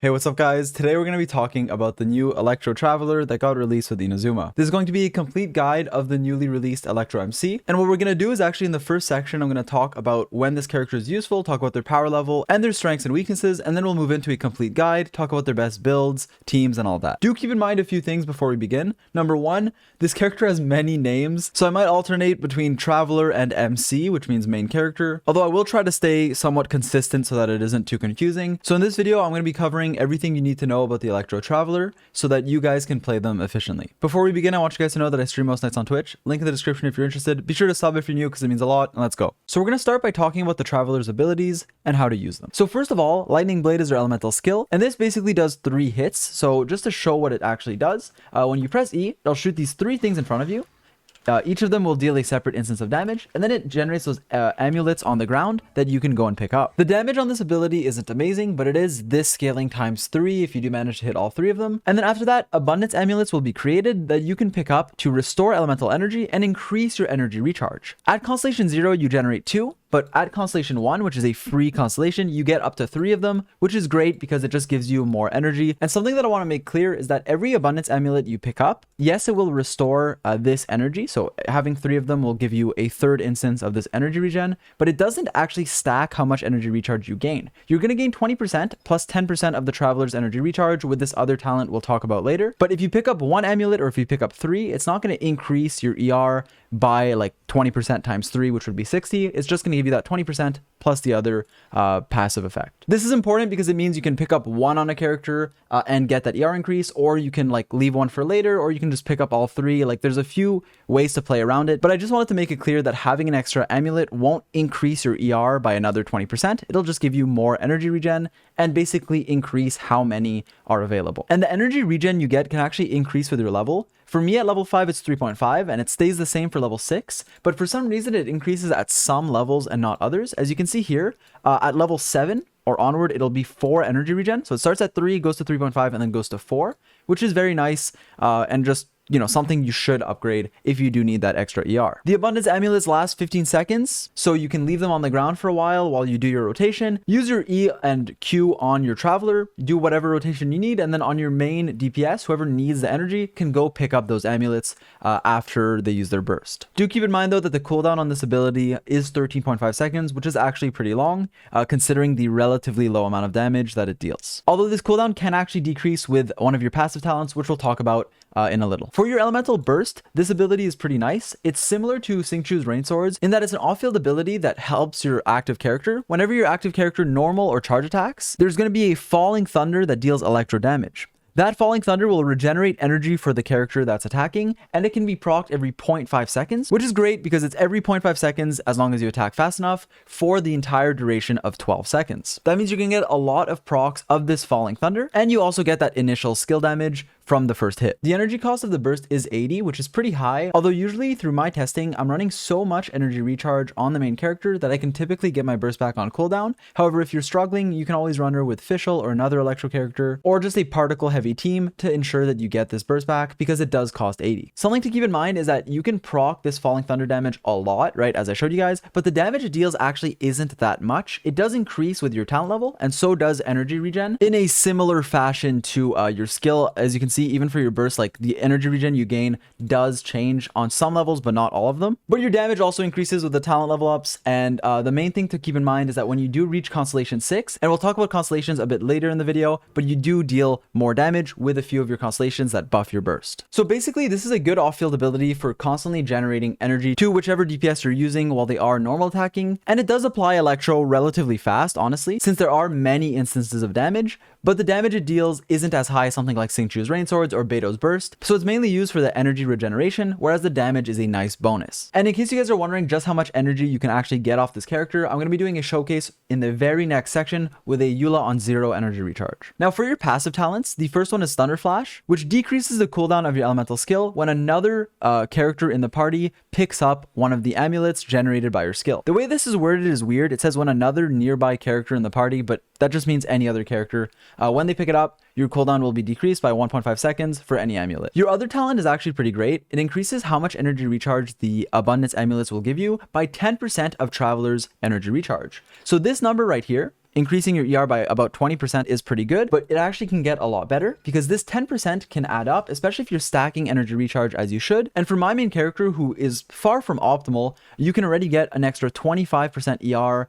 Hey, what's up guys? Today we're going to be talking about the new Electro Traveler that got released with Inazuma. This is going to be a complete guide of the newly released Electro MC. And what we're going to do is actually in the first section, I'm going to talk about when this character is useful, talk about their power level and their strengths and weaknesses, and then we'll move into a complete guide, talk about their best builds, teams, and all that. Do keep in mind a few things before we begin. Number one, this character has many names, so I might alternate between Traveler and MC, which means main character, although I will try to stay somewhat consistent so that it isn't too confusing. So in this video, I'm going to be covering everything you need to know about the Electro Traveler so that you guys can play them efficiently. Before we begin, I want you guys to know that I stream most nights on Twitch. Link in the description if you're interested. Be sure to sub if you're new because it means a lot, and let's go. So we're going to start by talking about the Traveler's abilities and how to use them. So first of all, Lightning Blade is their elemental skill, and this basically does 3 hits. So just to show what it actually does, when you press E, it'll shoot these 3 things in front of you. Each of them will deal a separate instance of damage, and then it generates those amulets on the ground that you can go and pick up. The damage on this ability isn't amazing, but it is this scaling times 3 if you do manage to hit all 3 of them. And then after that, abundance amulets will be created that you can pick up to restore elemental energy and increase your energy recharge. At Constellation 0, you generate 2. But at Constellation 1, which is a free constellation, you get up to 3 of them, which is great because it just gives you more energy. And something that I want to make clear is that every abundance amulet you pick up, yes, it will restore this energy. So having 3 of them will give you a 3rd instance of this energy regen, but it doesn't actually stack how much energy recharge you gain. You're going to gain 20% plus 10% of the Traveler's energy recharge with this other talent we'll talk about later. But if you pick up 1 amulet or if you pick up 3, it's not going to increase your ER by like 20% times 3, which would be 60. It's just going to give you that 20% plus the other passive effect. This is important because it means you can pick up 1 on a character and get that ER increase, or you can like leave 1 for later, or you can just pick up all 3. Like there's a few ways to play around it, but I just wanted to make it clear that having an extra amulet won't increase your ER by another 20%. It'll just give you more energy regen and basically increase how many are available. And the energy regen you get can actually increase with your level. For me at level 5, it's 3.5, and it stays the same for level 6, but for some reason it increases at some levels and not others. As you can see here, at level 7 or onward, it'll be 4 energy regen. So it starts at 3, goes to 3.5, and then goes to 4, which is very nice and just, you know, something you should upgrade if you do need that extra ER. The abundance amulets last 15 seconds, so you can leave them on the ground for a while you do your rotation. Use your E and Q on your Traveler, do whatever rotation you need, and then on your main DPS, whoever needs the energy can go pick up those amulets after they use their burst. Do keep in mind though that the cooldown on this ability is 13.5 seconds, which is actually pretty long, considering the relatively low amount of damage that it deals. Although this cooldown can actually decrease with one of your passive talents, which we'll talk about in a little. For your elemental burst, this ability is pretty nice. It's similar to Xingqiu's Rain Swords in that it's an off-field ability that helps your active character. Whenever your active character normal or charge attacks, there's going to be a falling thunder that deals electro damage. That falling thunder will regenerate energy for the character that's attacking, and it can be procced every 0.5 seconds, which is great because it's every 0.5 seconds as long as you attack fast enough for the entire duration of 12 seconds. That means you can get a lot of procs of this falling thunder, and you also get that initial skill damage from the first hit. The energy cost of the burst is 80, which is pretty high, although usually through my testing, I'm running so much energy recharge on the main character that I can typically get my burst back on cooldown. However, if you're struggling, you can always run her with Fischl or another electro character, or just a particle heavy team to ensure that you get this burst back because it does cost 80. Something to keep in mind is that you can proc this falling thunder damage a lot, right, as I showed you guys, but the damage it deals actually isn't that much. It does increase with your talent level, and so does energy regen in a similar fashion to your skill. As you can see, even for your burst, like the energy regen you gain does change on some levels, but not all of them. But your damage also increases with the talent level ups, and the main thing to keep in mind is that when you do reach Constellation 6, and we'll talk about Constellations a bit later in the video, but you do deal more damage with a few of your constellations that buff your burst. So basically, this is a good off-field ability for constantly generating energy to whichever DPS you're using while they are normal attacking, and it does apply Electro relatively fast, honestly, since there are many instances of damage, but the damage it deals isn't as high as something like Xingqiu's Rain Swords or Beto's Burst, so it's mainly used for the energy regeneration, whereas the damage is a nice bonus. And in case you guys are wondering just how much energy you can actually get off this character, I'm going to be doing a showcase in the very next section with a eula on 0 energy recharge. Now for your passive talents, the first one is Thunder Flash, which decreases the cooldown of your elemental skill when another character in the party picks up one of the amulets generated by your skill. The way this is worded is weird. It says when another nearby character in the party, but that just means any other character. When they pick it up, your cooldown will be decreased by 1.5 seconds for any amulet. Your other talent is actually pretty great. It increases how much energy recharge the abundance amulets will give you by 10% of Traveler's energy recharge. So this number right here increasing your ER by about 20% is pretty good, but it actually can get a lot better because this 10% can add up, especially if you're stacking energy recharge as you should. And for my main character, who is far from optimal, you can already get an extra 25% ER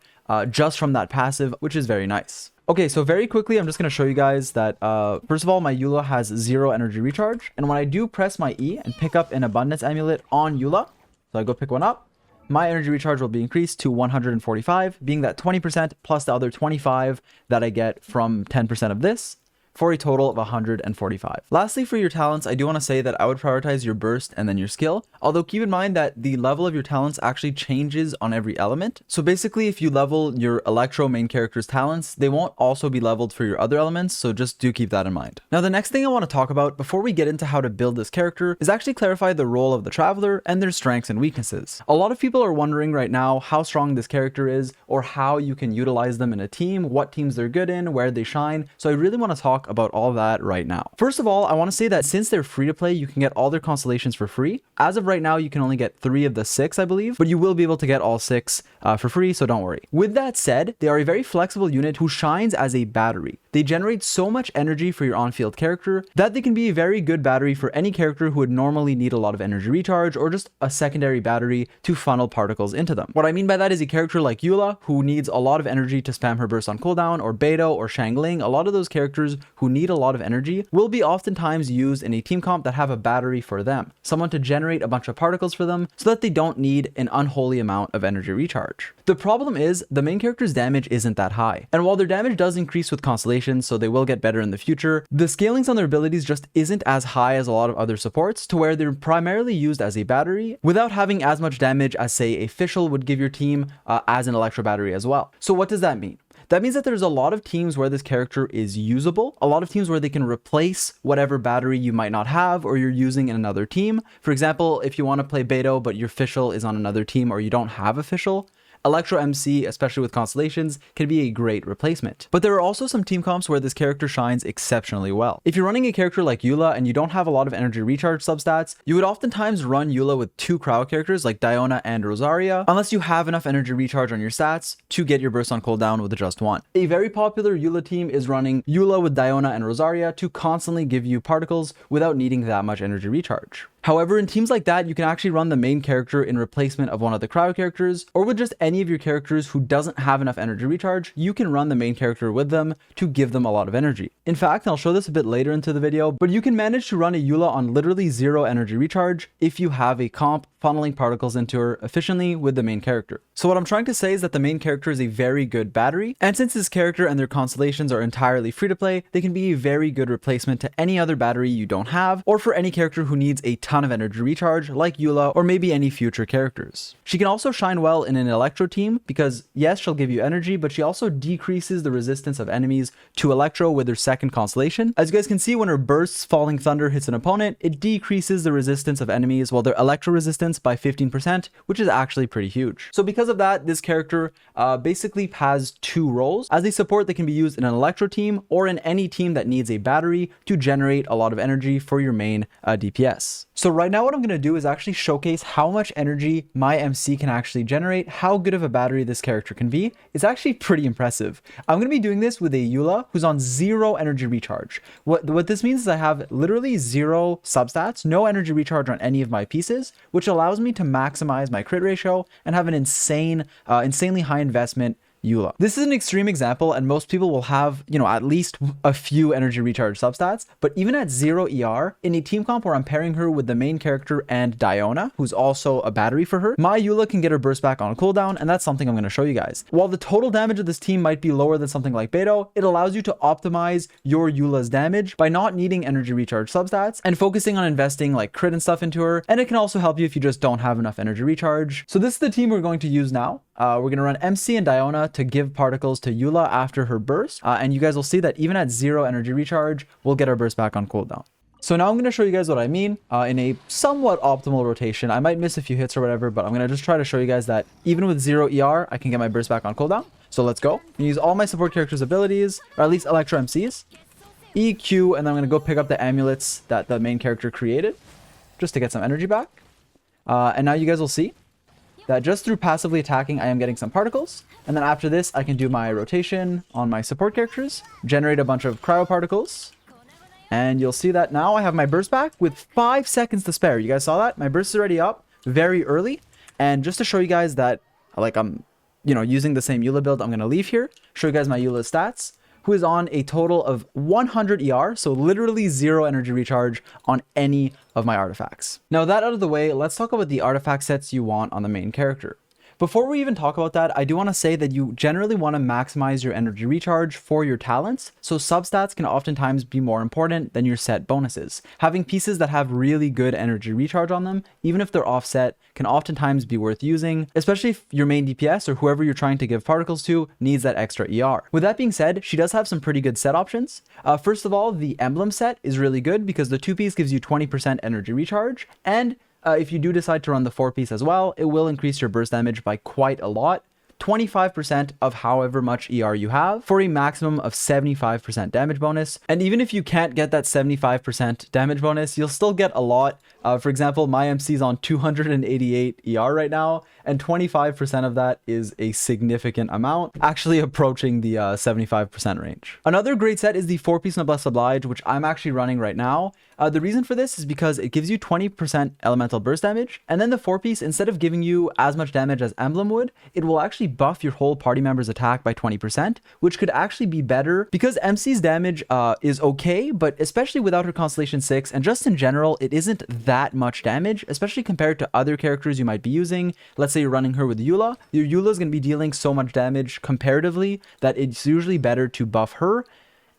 just from that passive, which is very nice. Okay, so very quickly, I'm just going to show you guys that, first of all, my Eula has 0 energy recharge. And when I do press my E and pick up an abundance amulet on Eula, so I go pick one up, my energy recharge will be increased to 145, being that 20% plus the other 25 that I get from 10% of this, for a total of 145. Lastly, for your talents, I do want to say that I would prioritize your burst and then your skill. Although keep in mind that the level of your talents actually changes on every element. So basically, if you level your Electro main character's talents, they won't also be leveled for your other elements. So just do keep that in mind. Now, the next thing I want to talk about before we get into how to build this character is actually clarify the role of the Traveler and their strengths and weaknesses. A lot of people are wondering right now how strong this character is or how you can utilize them in a team, what teams they're good in, where they shine. So I really want to talk about all that right now. First of all, I want to say that since they're free to play, you can get all their constellations for free. As of right now, you can only get 3 of the 6, I believe, but you will be able to get all 6 for free, so don't worry. With that said, they are a very flexible unit who shines as a battery. They generate so much energy for your on-field character that they can be a very good battery for any character who would normally need a lot of energy recharge or just a secondary battery to funnel particles into them. What I mean by that is a character like Eula, who needs a lot of energy to spam her burst on cooldown, or Beidou or Shangling. A lot of those characters who need a lot of energy will be oftentimes used in a team comp that have a battery for them, someone to generate a bunch of particles for them so that they don't need an unholy amount of energy recharge. The problem is the main character's damage isn't that high, and while their damage does increase with Constellations, so they will get better in the future, the scalings on their abilities just isn't as high as a lot of other supports, to where they're primarily used as a battery without having as much damage as, say, a Fischl would give your team as an Electro battery as well. So what does that mean? That means that there's a lot of teams where this character is usable, a lot of teams where they can replace whatever battery you might not have or you're using in another team. For example, if you want to play Beidou but your Fischl is on another team or you don't have a Fischl, Electro MC, especially with Constellations, can be a great replacement. But there are also some team comps where this character shines exceptionally well. If you're running a character like Eula and you don't have a lot of energy recharge substats, you would oftentimes run Eula with 2 crowd characters like Diona and Rosaria, unless you have enough energy recharge on your stats to get your burst on cooldown with just 1. A very popular Eula team is running Eula with Diona and Rosaria to constantly give you particles without needing that much energy recharge. However, in teams like that, you can actually run the main character in replacement of one of the crowd characters, or with just any of your characters who doesn't have enough energy recharge, you can run the main character with them to give them a lot of energy. In fact, I'll show this a bit later into the video, but you can manage to run a Eula on literally 0 energy recharge if you have a comp funneling particles into her efficiently with the main character. So what I'm trying to say is that the main character is a very good battery, and since this character and their constellations are entirely free to play, they can be a very good replacement to any other battery you don't have, or for any character who needs a ton of energy recharge like Eula or maybe any future characters. She can also shine well in an Electro team because yes, she'll give you energy, but she also decreases the resistance of enemies to Electro with her second constellation. As you guys can see, when her bursts Falling Thunder hits an opponent, it decreases the resistance of enemies while their Electro resistance by 15%, which is actually pretty huge. So because of that, this character basically has 2 roles. As a support, they can be used in an Electro team or in any team that needs a battery to generate a lot of energy for your main DPS. So right now what I'm going to do is actually showcase how much energy my MC can actually generate, how good of a battery this character can be. It's actually pretty impressive. I'm going to be doing this with a Eula who's on 0 energy recharge. What this means is I have literally 0 substats, no energy recharge on any of my pieces, which allows me to maximize my crit ratio and have an insanely high investment Eula. This is an extreme example, and most people will have, at least a few energy recharge substats, but even at 0 ER, in a team comp where I'm pairing her with the main character and Diona, who's also a battery for her, my Eula can get her burst back on cooldown, and that's something I'm going to show you guys. While the total damage of this team might be lower than something like Beidou, it allows you to optimize your Eula's damage by not needing energy recharge substats and focusing on investing like crit and stuff into her, and it can also help you if you just don't have enough energy recharge. So this is the team we're going to use now. We're going to run MC and Diona to give particles to Eula after her burst. And you guys will see that even at 0 energy recharge, we'll get our burst back on cooldown. So now I'm going to show you guys what I mean in a somewhat optimal rotation. I might miss a few hits or whatever, but I'm going to just try to show you guys that even with 0 ER, I can get my burst back on cooldown. So let's go. I'm use all my support characters' abilities, or at least Electro MCs. EQ, and then I'm going to go pick up the amulets that the main character created just to get some energy back. And now you guys will see that just through passively attacking, I am getting some particles. And then after this, I can do my rotation on my support characters, generate a bunch of cryo particles. And you'll see that now I have my burst back with 5 seconds to spare. You guys saw that? My burst is already up very early. And just to show you guys that, like, I'm, using the same eula build, I'm going to leave here, show you guys my eula stats, who is on a total of 100 ER, so literally 0 energy recharge on any of my artifacts. Now that out of the way, let's talk about the artifact sets you want on the main character. Before we even talk about that, I do want to say that you generally want to maximize your energy recharge for your talents, so substats can oftentimes be more important than your set bonuses. Having pieces that have really good energy recharge on them, even if they're offset, can oftentimes be worth using, especially if your main DPS or whoever you're trying to give particles to needs that extra ER. With that being said, she does have some pretty good set options. First of all, the emblem set is really good because the 2-piece gives you 20% energy recharge, and if you do decide to run the 4-piece as well, it will increase your burst damage by quite a lot, 25% of however much ER you have, for a maximum of 75% damage bonus. And even if you can't get that 75% damage bonus, you'll still get a lot. For example, my MC is on 288 ER right now, and 25% of that is a significant amount, actually approaching the 75% range. Another great set is the 4-piece Noblesse Oblige, which I'm actually running right now. The reason for this is because it gives you 20% elemental burst damage, and then the 4-piece, instead of giving you as much damage as Emblem would, it will actually buff your whole party member's attack by 20%, which could actually be better because MC's damage is okay, but especially without her Constellation 6, and just in general, it isn't that much damage, especially compared to other characters you might be using. Let's say you're running her with Eula. Your Eula is going to be dealing so much damage comparatively that it's usually better to buff her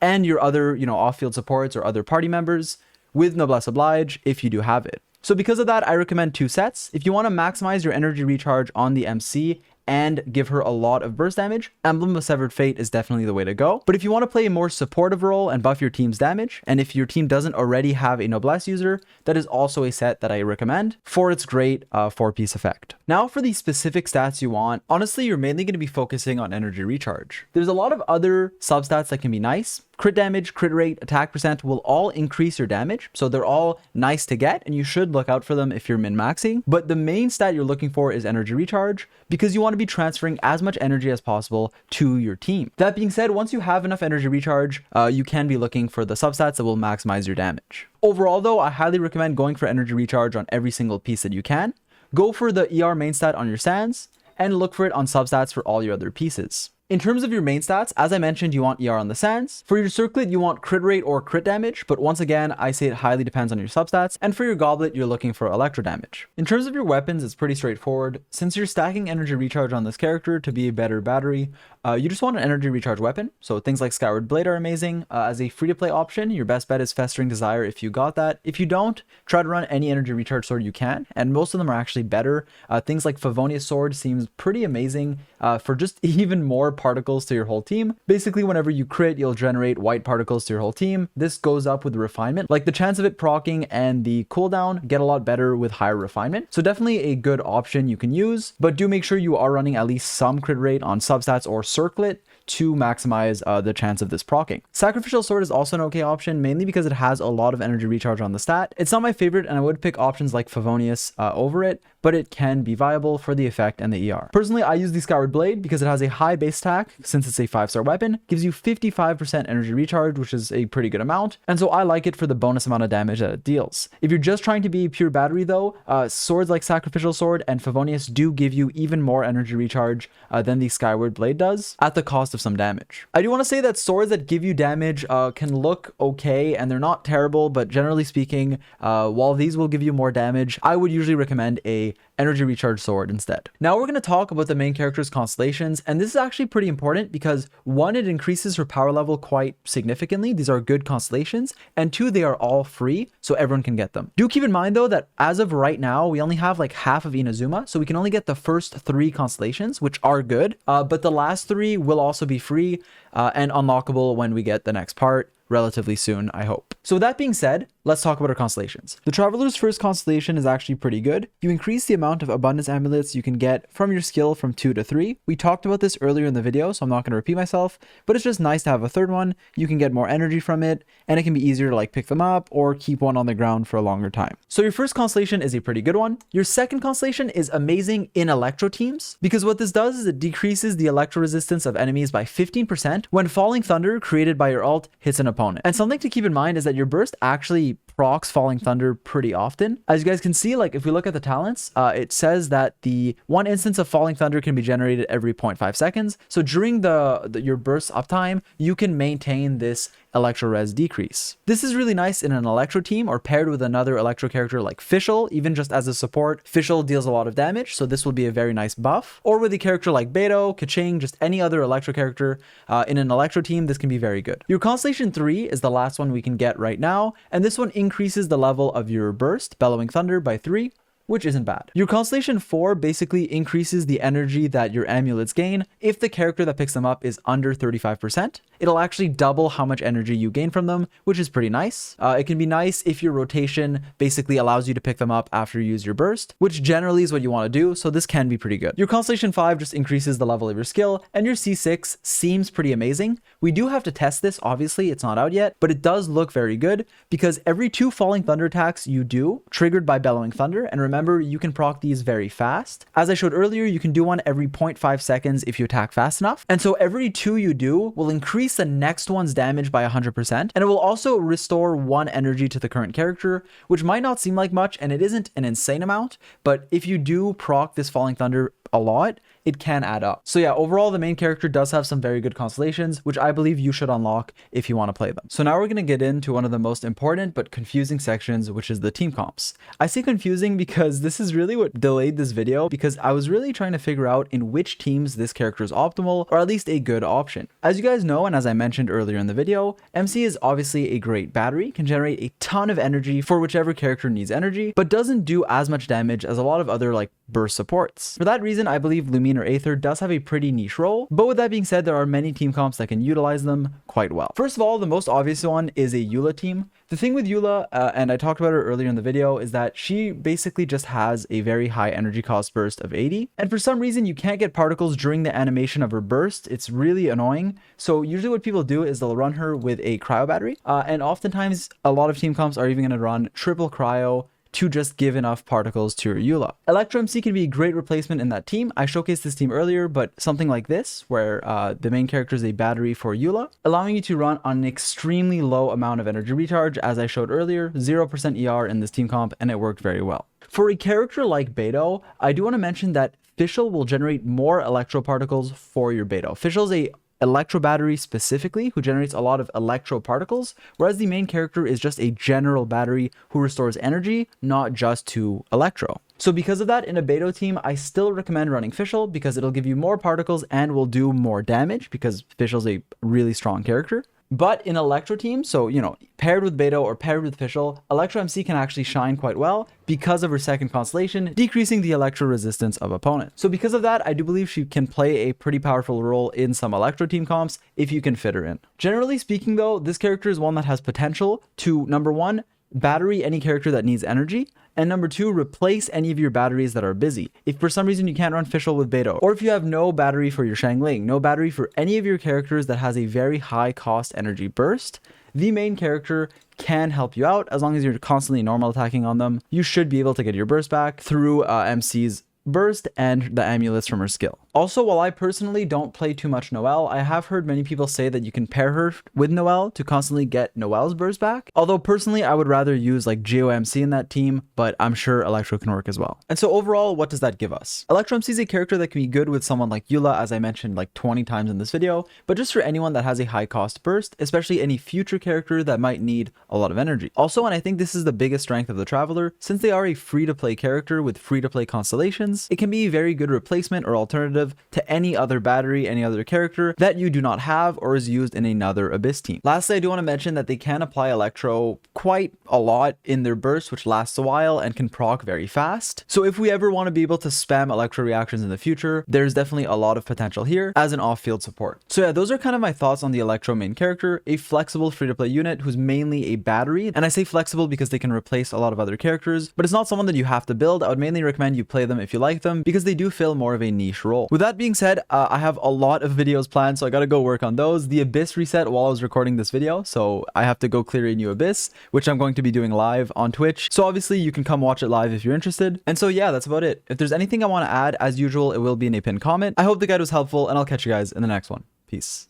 and your other, off-field supports or other party members with Noblesse Oblige if you do have it. So because of that, I recommend 2 sets. If you want to maximize your energy recharge on the MC and give her a lot of burst damage, Emblem of Severed Fate is definitely the way to go. But if you want to play a more supportive role and buff your team's damage, and if your team doesn't already have a Noblesse user, that is also a set that I recommend for its great 4-piece effect. Now for the specific stats you want, honestly, you're mainly going to be focusing on energy recharge. There's a lot of other substats that can be nice. Crit damage, crit rate, attack percent will all increase your damage, so they're all nice to get, and you should look out for them if you're min-maxing. But the main stat you're looking for is energy recharge, because you want to be transferring as much energy as possible to your team. That being said, once you have enough energy recharge, you can be looking for the substats that will maximize your damage. Overall though, I highly recommend going for energy recharge on every single piece that you can. Go for the ER main stat on your sands, and look for it on substats for all your other pieces. In terms of your main stats, as I mentioned, you want ER on the sands. For your circlet, you want crit rate or crit damage, but once again, I say it highly depends on your substats. And for your goblet, you're looking for electro damage. In terms of your weapons, it's pretty straightforward. Since you're stacking energy recharge on this character to be a better battery, you just want an energy recharge weapon. So things like Skyward Blade are amazing. As a free-to-play option, your best bet is Festering Desire if you got that. If you don't, try to run any energy recharge sword you can, and most of them are actually better. Things like Favonius Sword seems pretty amazing for just even more particles to your whole team. Basically, whenever you crit, you'll generate white particles to your whole team. This goes up with the refinement. Like the chance of it proccing and the cooldown get a lot better with higher refinement. So definitely a good option you can use, but do make sure you are running at least some crit rate on substats or circlet to maximize the chance of this proccing. Sacrificial Sword is also an okay option, mainly because it has a lot of energy recharge on the stat. It's not my favorite, and I would pick options like Favonius over it, but it can be viable for the effect and the ER. Personally, I use the Skyward Blade because it has a high base attack, since it's a 5-star weapon, gives you 55% energy recharge, which is a pretty good amount, and so I like it for the bonus amount of damage that it deals. If you're just trying to be pure battery though, swords like Sacrificial Sword and Favonius do give you even more energy recharge than the Skyward Blade does, at the cost of some damage. I do want to say that swords that give you damage can look okay, and they're not terrible, but generally speaking, while these will give you more damage, I would usually recommend a energy recharge sword instead. Now we're going to talk about the main character's constellations, and this is actually pretty important because 1, it increases her power level quite significantly. These are good constellations, and 2, they are all free, so everyone can get them. Do keep in mind though that as of right now, we only have like half of Inazuma, so we can only get the first 3 constellations, which are good, but the last 3 will also be free and unlockable when we get the next part relatively soon, I hope. So with that being said, let's talk about our constellations. The Traveler's first constellation is actually pretty good. You increase the amount of abundance amulets you can get from your skill from 2 to 3. We talked about this earlier in the video, so I'm not going to repeat myself, but it's just nice to have a third one. You can get more energy from it, and it can be easier to like pick them up or keep one on the ground for a longer time. So your first constellation is a pretty good one. Your second constellation is amazing in electro teams, because what this does is it decreases the electro resistance of enemies by 15% when Falling Thunder created by your ult hits an opponent. And something to keep in mind is that your burst actually procs Falling Thunder pretty often. As you guys can see, like if we look at the talents, it says that the one instance of Falling Thunder can be generated every 0.5 seconds. So during your burst uptime, you can maintain this electro res decrease. This is really nice in an electro team or paired with another electro character like Fischl. Even just as a support, Fischl deals a lot of damage, so this will be a very nice buff. Or with a character like Beidou, Keqing, just any other electro character in an electro team, this can be very good. Your Constellation 3 is the last one we can get right now, and this one increases the level of your burst, Bellowing Thunder, by 3, which isn't bad. Your Constellation 4 basically increases the energy that your amulets gain if the character that picks them up is under 35%. It'll actually double how much energy you gain from them, which is pretty nice. It can be nice if your rotation basically allows you to pick them up after you use your burst, which generally is what you want to do, so this can be pretty good. Your Constellation 5 just increases the level of your skill, and your C6 seems pretty amazing. We do have to test this, obviously, it's not out yet, but it does look very good because every 2 Falling Thunder attacks you do, triggered by Bellowing Thunder, and remember, you can proc these very fast. As I showed earlier, you can do one every 0.5 seconds if you attack fast enough. And so every 2 you do will increase the next one's damage by 100%. And it will also restore 1 energy to the current character, which might not seem like much, and it isn't an insane amount, but if you do proc this Falling Thunder a lot, it can add up. So yeah, overall, the main character does have some very good constellations, which I believe you should unlock if you want to play them. So now we're going to get into one of the most important but confusing sections, which is the team comps. I say confusing because this is really what delayed this video, because I was really trying to figure out in which teams this character is optimal, or at least a good option. As you guys know, and as I mentioned earlier in the video, MC is obviously a great battery, can generate a ton of energy for whichever character needs energy, but doesn't do as much damage as a lot of other like burst supports. For that reason, I believe Lumine or Aether does have a pretty niche role, but with that being said, there are many team comps that can utilize them quite well. First of all, the most obvious one is a eula team. The thing with eula, and I talked about her earlier in the video, is that she basically just has a very high energy cost burst of 80, and for some reason you can't get particles during the animation of her burst. It's really annoying. So usually what people do is they'll run her with a cryo battery, and oftentimes a lot of team comps are even going to run triple cryo to just give enough particles to your eula. Electro MC can be a great replacement in that team. I showcased this team earlier, but something like this, where the main character is a battery for eula, allowing you to run on an extremely low amount of energy recharge, as I showed earlier, 0% ER in this team comp, and it worked very well. For a character like Beidou, I do want to mention that Fischl will generate more electro particles for your Beidou. Fischl is a electro battery specifically who generates a lot of electro particles, whereas the main character is just a general battery who restores energy, not just to electro. So because of that, in a Beidou team, I still recommend running Fischl because it'll give you more particles and will do more damage because Fischl's a really strong character. But in Electro team, so, you know, paired with Beidou or paired with Fischl, Electro MC can actually shine quite well because of her second constellation, decreasing the electro resistance of opponents. So because of that, I do believe she can play a pretty powerful role in some Electro team comps if you can fit her in. Generally speaking though, this character is one that has potential to, number 1, battery any character that needs energy, and number 2, replace any of your batteries that are busy. If for some reason you can't run Fischl with Beidou, or if you have no battery for your Xiangling, no battery for any of your characters that has a very high cost energy burst, the main character can help you out. As long as you're constantly normal attacking on them, you should be able to get your burst back through MC's burst and the amulets from her skill. Also, while I personally don't play too much Noelle, I have heard many people say that you can pair her with Noelle to constantly get Noelle's burst back. Although personally, I would rather use like GeoMC in that team, but I'm sure Electro can work as well. And so overall, what does that give us? Electro MC is a character that can be good with someone like Eula, as I mentioned like 20 times in this video, but just for anyone that has a high cost burst, especially any future character that might need a lot of energy. Also, and I think this is the biggest strength of the Traveler, since they are a free-to-play character with free-to-play constellations, reactions, it can be a very good replacement or alternative to any other battery, any other character that you do not have or is used in another Abyss team. Lastly, I do want to mention that they can apply Electro quite a lot in their burst, which lasts a while and can proc very fast. So if we ever want to be able to spam Electro reactions in the future, there's definitely a lot of potential here as an off-field support. So yeah, those are kind of my thoughts on the Electro main character, a flexible free-to-play unit who's mainly a battery. And I say flexible because they can replace a lot of other characters, but it's not someone that you have to build. I would mainly recommend you play them if you like them because they do fill more of a niche role. With that being said, I have a lot of videos planned, so I gotta go work on those. The Abyss reset while I was recording this video, so I have to go clear a new Abyss, which I'm going to be doing live on Twitch. So obviously you can come watch it live if you're interested. And so yeah, that's about it. If there's anything I want to add, as usual, it will be in a pinned comment. I hope the guide was helpful, and I'll catch you guys in the next one. Peace.